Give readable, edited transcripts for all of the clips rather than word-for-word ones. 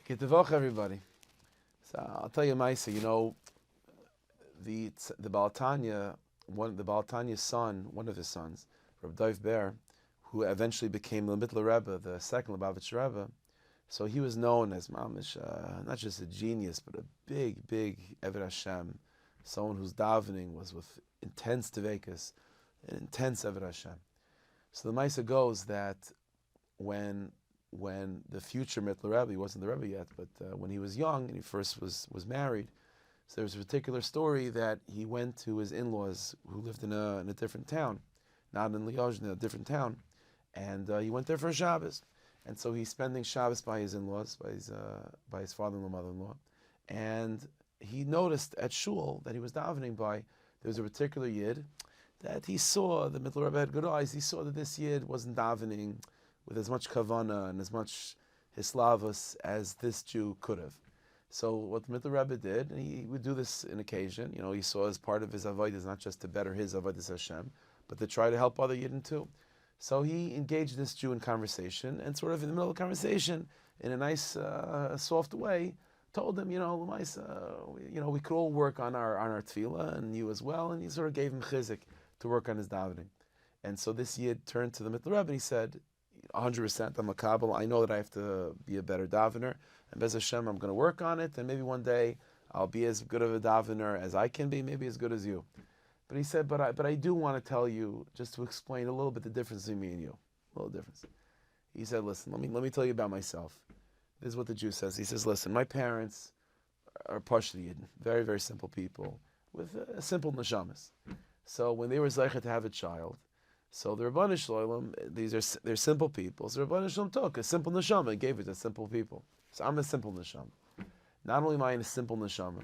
Get the vach, everybody. So I'll tell you, Maisa. The Baal Tanya, the Baal Tanya's son, one of his sons, Rav Dov Ber, who eventually became the Mittler Rebbe, the second Lubavitch Rebbe. So he was known as mamish, not just a genius, but a big Eved Hashem, someone whose davening was with intense tevekas, an intense Eved Hashem. So the Maisa goes that when the future Mittler Rebbe, he wasn't the Rebbe yet, but when he was young and he first was married, so there's a particular story that he went to his in-laws who lived in a different town, not in Liozh, in a different town, and he went there for a Shabbos. And so he's spending Shabbos by his in-laws, by his father-in-law, mother-in-law, and he noticed at shul that he was davening by, there was a particular yid that he saw, the Mittler Rebbe had good eyes, he saw that this yid wasn't davening with as much kavana and as much hislavus as this Jew could have. So what the Mittler Rebbe did, and he would do this in occasion, he saw as part of his avodah, not just to better his avodah Hashem, but to try to help other yidden too. So he engaged this Jew in conversation, and sort of in the middle of the conversation, in a nice, soft way, told him, we could all work on our tefila, and you as well, and he sort of gave him chizik to work on his davening. And so this yid turned to the Mittler Rebbe and he said, 100%, I'm a Kabbalah, I know that I have to be a better davener, and Bez Hashem, I'm going to work on it, and maybe one day I'll be as good of a davener as I can be, maybe as good as you. But he said, but I do want to tell you, just to explain a little bit the difference between me and you. A little difference. He said, listen, let me tell you about myself. This is what the Jew says. He says, listen, my parents are Pashto Yidden, very, very simple people, with simple neshamas. So when they were zeicha to have a child, so the Rabbanu Shalom, they're simple people. So Rabbanu Shalom took a simple neshama and gave it to simple people. So I'm a simple neshama. Not only am I a simple neshama,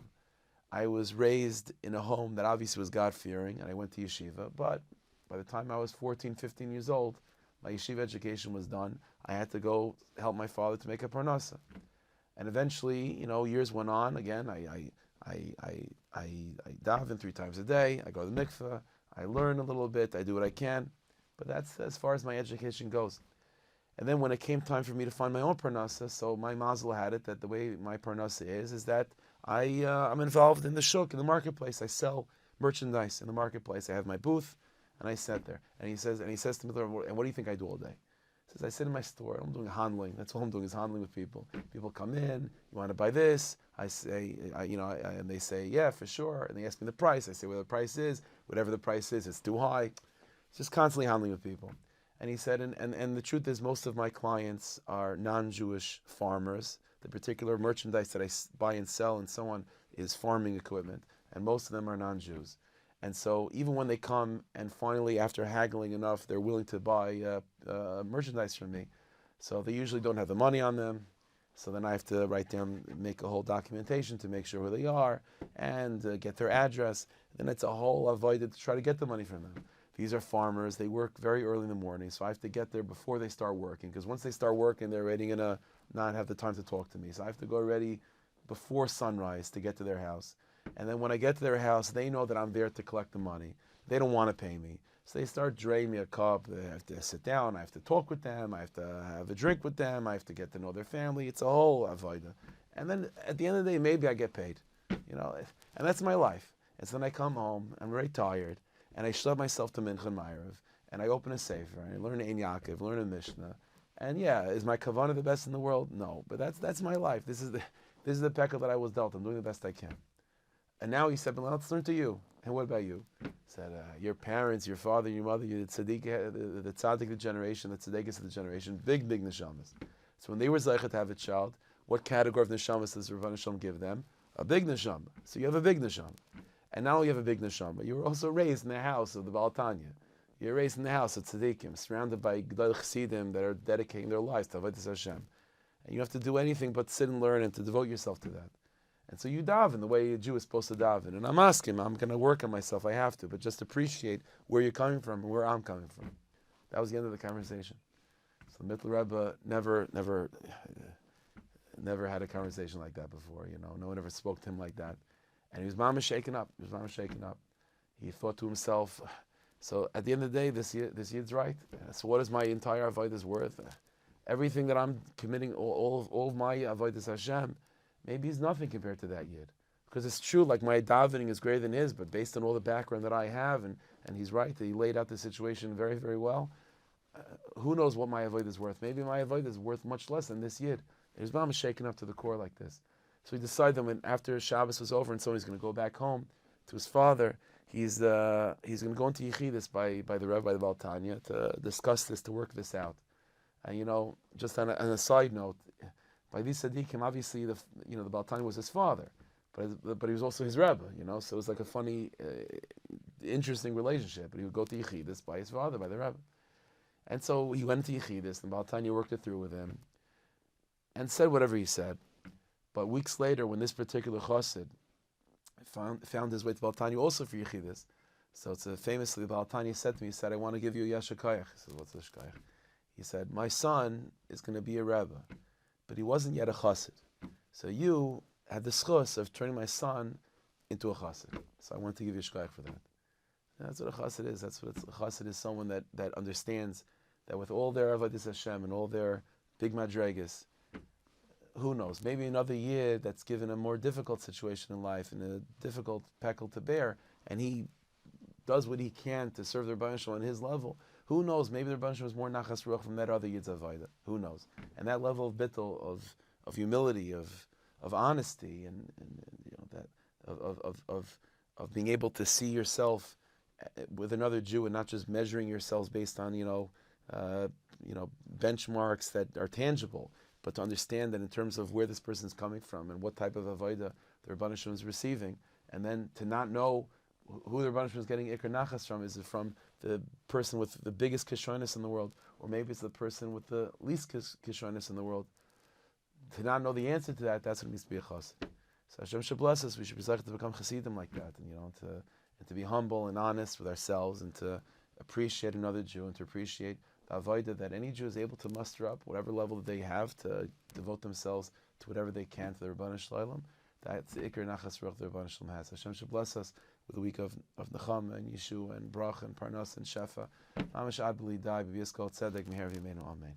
I was raised in a home that obviously was God-fearing, and I went to yeshiva, but by the time I was 14, 15 years old, my yeshiva education was done. I had to go help my father to make a parnasa. And eventually, years went on. Again, I daven 3 times a day. I go to the mikveh. I learn a little bit. I do what I can. But that's as far as my education goes. And then when it came time for me to find my own parnasa, so my mazel had it that the way my parnasa is that I'm involved in the shuk, in the marketplace. I sell merchandise in the marketplace. I have my booth, and I sat there. And he says to me, and what do you think I do all day? He says, I sit in my store. I'm doing handling. That's all I'm doing is handling with people. People come in. You want to buy this? I say, and they say, yeah, for sure. And they ask me the price. I say, well, the price is whatever the price is. It's too high. Just constantly handling with people. And he said, and the truth is, most of my clients are non-Jewish farmers. The particular merchandise that I buy and sell and so on is farming equipment, and most of them are non-Jews. And so even when they come and finally, after haggling enough, they're willing to buy merchandise from me, so they usually don't have the money on them. So then I have to write down, make a whole documentation to make sure who they are, and get their address. Then it's a whole avoided to try to get the money from them. These are farmers. They work very early in the morning, so I have to get there before they start working, because once they start working, they're already going to not have the time to talk to me. So I have to go ready before sunrise to get to their house. And then when I get to their house, they know that I'm there to collect the money. They don't want to pay me. So they start draining me a cup. They have to sit down. I have to talk with them. I have to have a drink with them. I have to get to know their family. It's a whole avodah. And then at the end of the day, maybe I get paid. And that's my life. And so then I come home. I'm very tired. And I schlep myself to Mincha and Ma'ariv, and I open a Sefer, and I learn Ein Yaakov, learn a Mishnah. And yeah, is my kavanah the best in the world? No, but that's my life. This is the pekel that I was dealt. I'm doing the best I can. And now he said, well, let's learn to you. And what about you? He said, your parents, your father, your mother, you're the tzaddik, the tzaddik of the generation, the tzaddikus of the generation, big neshamas. So when they were zeicha to have a child, what category of neshamas does Rav Shalom give them? A big neshama. So you have a big neshama. And not only you have a big neshama, you were also raised in the house of the Baal Tanya. You're raised in the house of tzadikim, surrounded by gedol chassidim that are dedicating their lives to avodas Hashem. And you have to do anything but sit and learn and to devote yourself to that. And so you daven the way a Jew is supposed to daven. And I'm asking, I'm going to work on myself, I have to, but just appreciate where you're coming from and where I'm coming from. That was the end of the conversation. So the Mittler Rebbe never had a conversation like that before. No one ever spoke to him like that. And he was mama shaken up. He thought to himself, so at the end of the day, this yid's right. So what is my entire avodah worth? everything that I'm committing, all of my avodas Hashem, maybe is nothing compared to that yid. Because it's true, like my davening is greater than his, but based on all the background that I have, and he's right, that he laid out the situation very, very well, who knows what my avodah is worth? Maybe my avodah is worth much less than this yid. His mom is shaken up to the core like this. So he decided that when after Shabbos was over and so he's going to go back home to his father, he's going to go into Yechidus by the Rebbe, by the Baal Tanya, to discuss this, to work this out. And just on a side note, by these Tzadikim, obviously the Baal Tanya was his father, but he was also his Rebbe, so it was like a funny, interesting relationship. But he would go to Yechidus by his father, by the Rebbe. And so he went to Yechidus, and Baal Tanya worked it through with him, and said whatever he said. But weeks later, when this particular chassid found his way to Baal Tanya also for Yechidus, so it's famously, Baal Tanya said to me, he said, I want to give you a yashakayach. He said, what's a shkayach? He said, my son is going to be a Rebbe, but he wasn't yet a chassid. So you had the schus of turning my son into a chassid. So I want to give you a shkayach for that. And that's what a chassid is. A chassid is someone that understands that with all their avodas Hashem and all their big madregas, who knows, maybe another year that's given a more difficult situation in life and a difficult peckle to bear, and he does what he can to serve the Rebbeinu Shalom on his level. Who knows, maybe the Rebbeinu Shalom is more nachas ruach from that other yid's avodah. Who knows? And that level of bittul, of humility, of honesty, and of being able to see yourself with another Jew and not just measuring yourselves based on benchmarks that are tangible, but to understand that in terms of where this person is coming from and what type of avodah the Rebbeinu Shalom is receiving, and then to not know who the Rebbeinu Shalom is getting ikar nachas from. Is it from the person with the biggest kishonis in the world, or maybe it's the person with the least kishonis in the world? To not know the answer to that, that's what it means to be a chassid. So Hashem should bless us. We should be zeichet to become chassidim like that, and to be humble and honest with ourselves, and to appreciate another Jew, and to appreciate the avodah that any Jew is able to muster up, whatever level that they have, to devote themselves to whatever they can to the Rebbeinu Shalom. That's the ikar nachas ruach the Rebbeinu Shalom has. Hashem should bless us with a week of Nechama and Yeshua and Bracha and Parnas and Shefa. Mamash ad b'li dai b'yizkol tzedek meher v'yimeinu. Amen.